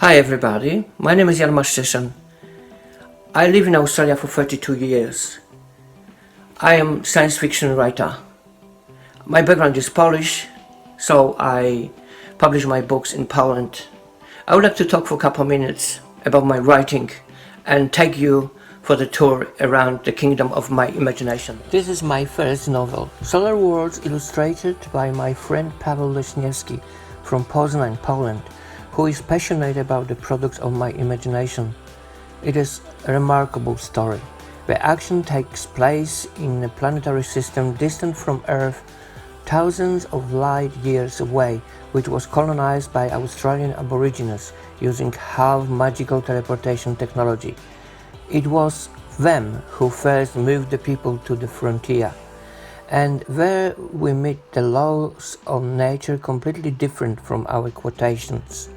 Hi everybody, my name is Jan Maszczyszyn. I live in Australia for 32 years. I am science fiction writer. My background is Polish, so I publish my books in Poland. I would like to talk for a couple of minutes about my writing and take you for the tour around the kingdom of my imagination. This is my first novel, Solar Worlds, illustrated by my friend Paweł Leśniewski from Poznań, Poland, who is passionate about the products of my imagination. It is a remarkable story. The action takes place in a planetary system distant from Earth, thousands of light years away, which was colonized by Australian Aborigines using half-magical teleportation technology. It was them who first moved the people to the frontier, and there we meet the laws of nature completely different from our quotations.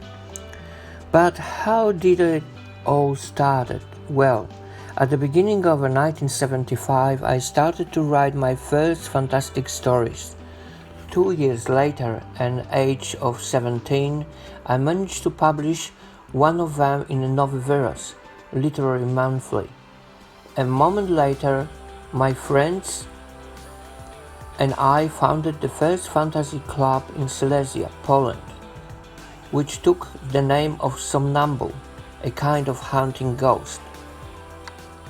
But how did it all started? Well, at the beginning of 1975, I started to write my first fantastic stories. 2 years later, at the age of 17, I managed to publish one of them in a Nowy Wyraz, literary monthly. A moment later, my friends and I founded the first fantasy club in Silesia, Poland, which took the name of Somnambule, a kind of hunting ghost.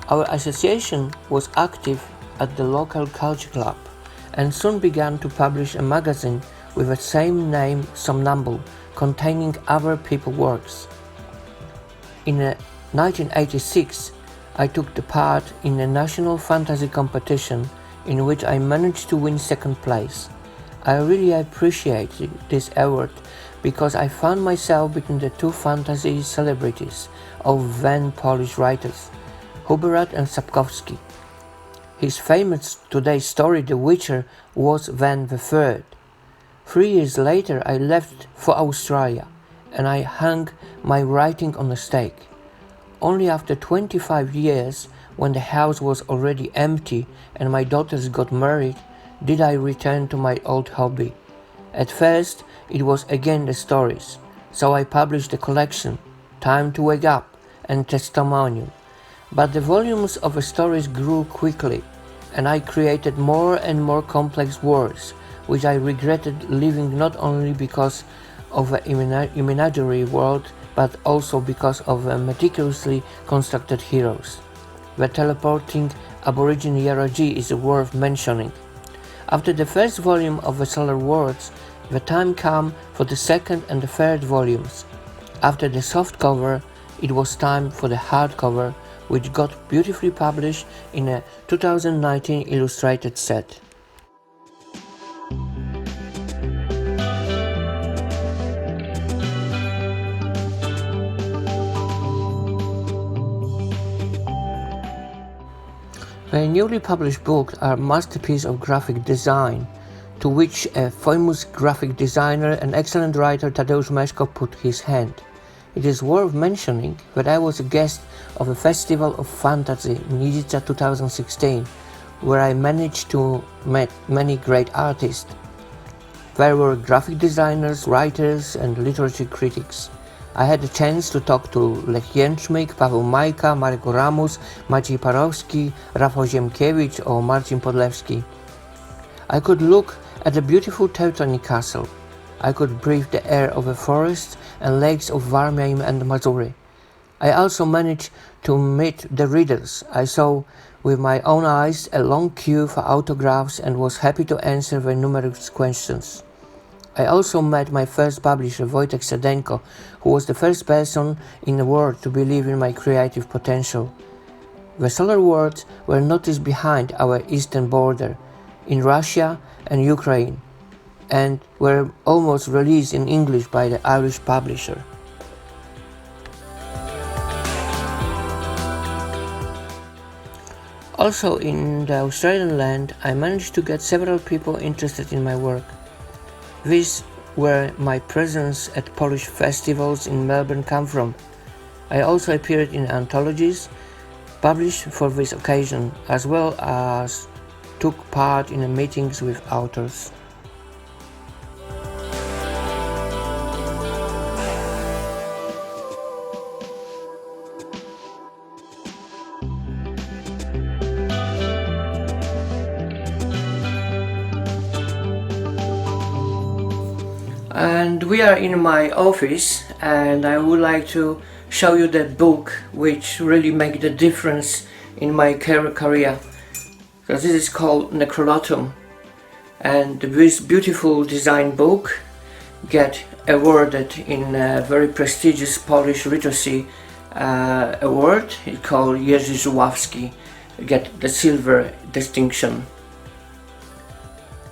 Our association was active at the local culture club and soon began to publish a magazine with the same name, Somnambule, containing other people's works. In 1986, I took the part in a national fantasy competition in which I managed to win second place. I really appreciated this award because I found myself between the two fantasy celebrities of then Polish writers, Huberat and Sapkowski. His famous today's story, The Witcher, was then the third. 3 years later, I left for Australia and I hung my writing on a stake. Only after 25 years, when the house was already empty and my daughters got married, did I return to my old hobby. At first, it was again the stories, so I published a collection, Time to Wake Up and Testimonial. But the volumes of the stories grew quickly, and I created more and more complex worlds, which I regretted leaving not only because of the imaginary world, but also because of the meticulously constructed heroes. The teleporting Aborigine Yaraji is worth mentioning. After the first volume of the Solar Worlds, the time came for the second and the third volumes. After the soft cover, it was time for the hardcover, which got beautifully published in a 2019 illustrated set. The newly published books are a masterpiece of graphic design, to which a famous graphic designer and excellent writer Tadeusz Meszko put his hand. It is worth mentioning that I was a guest of a Festival of Fantasy in Lidica 2016, where I managed to meet many great artists. There were graphic designers, writers and literature critics. I had a chance to talk to Lech Jęczmyk, Paweł Majka, Marek Oramus, Maciej Parowski, Rafał Ziemkiewicz or Marcin Podlewski. I could look at the beautiful Teutonic castle. I could breathe the air of the forests and lakes of Warmia and Mazury. I also managed to meet the readers. I saw with my own eyes a long queue for autographs and was happy to answer their numerous questions. I also met my first publisher, Wojtek Sedenko, who was the first person in the world to believe in my creative potential. The Solar Worlds were noticed behind our eastern border, in Russia and Ukraine, and were almost released in English by the Irish publisher. Also in the Australian land, I managed to get several people interested in my work. These where my presence at Polish festivals in Melbourne come from. I also appeared in anthologies published for this occasion, as well as took part in meetings with authors. And we are in my office, and I would like to show you the book which really made the difference in my career. So this is called Necrolotum, and this beautiful design book get awarded in a very prestigious Polish literacy award. It's called Jerzy Żuławski, get the silver distinction.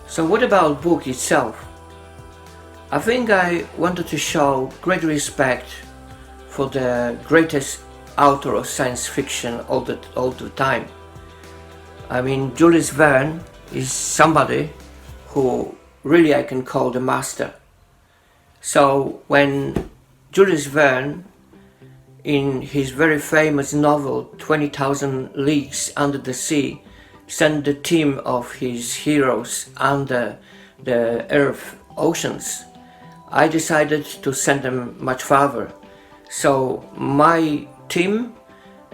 So what about book itself? I think I wanted to show great respect for the greatest author of science fiction all the time. I mean, Jules Verne is somebody who really I can call the master. So when Jules Verne, in his very famous novel 20,000 Leagues Under the Sea, sent the team of his heroes under the earth oceans, I decided to send them much farther. So my team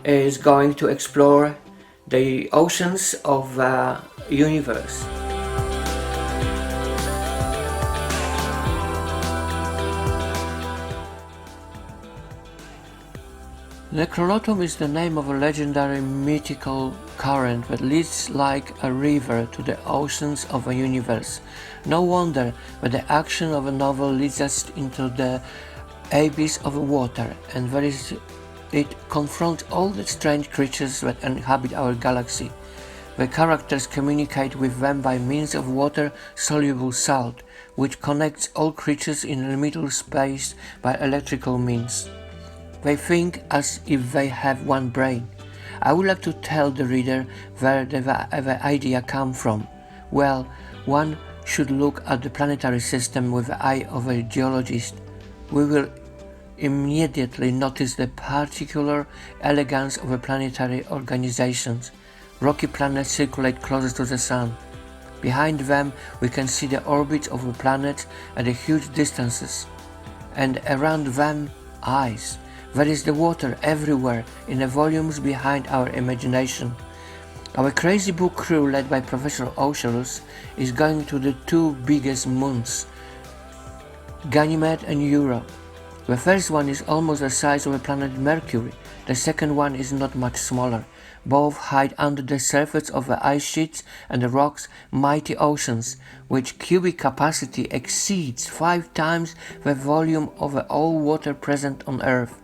is going to explore the oceans of the universe. Necrolotum is the name of a legendary mythical current that leads like a river to the oceans of a universe. No wonder that the action of a novel leads us into the abyss of water, and that is it confronts all the strange creatures that inhabit our galaxy. The characters communicate with them by means of water-soluble salt, which connects all creatures in the middle space by electrical means. They think as if they have one brain. I would like to tell the reader where the idea comes from. Well, one should look at the planetary system with the eye of a geologist. We will immediately notice the particular elegance of the planetary organizations. Rocky planets circulate closest to the Sun. Behind them we can see the orbits of the planets at the huge distances, and around them ice. There is the water everywhere in the volumes behind our imagination. Our crazy book crew, led by Professor Oceanus, is going to the two biggest moons, Ganymede and Europe. The first one is almost the size of the planet Mercury. The second one is not much smaller. Both hide under the surface of the ice sheets and the rocks mighty oceans, which cubic capacity exceeds 5 times the volume of all water present on Earth.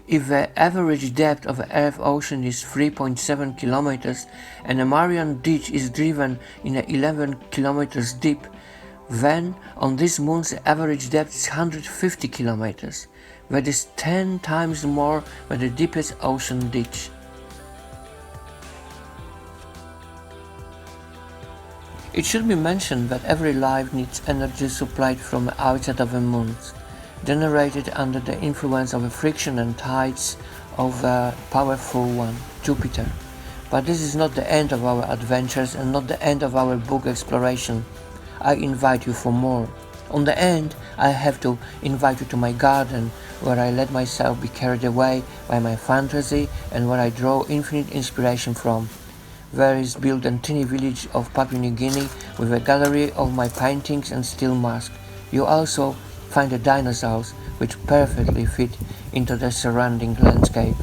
If the average depth of the Earth ocean is 3.7 kilometers and a Mariana Ditch is driven in 11 kilometers deep, then on these moons the average depth is 150 kilometers. That is 10 times more than the deepest ocean ditch. It should be mentioned that every life needs energy supplied from the outside of the moons, generated under the influence of the friction and tides of the powerful one, Jupiter. But this is not the end of our adventures and not the end of our book exploration. I invite you for more. On the end, I have to invite you to my garden, where I let myself be carried away by my fantasy and where I draw infinite inspiration from. There is built a tiny village of Papua New Guinea with a gallery of my paintings and steel mask. You also find the dinosaurs which perfectly fit into the surrounding landscape.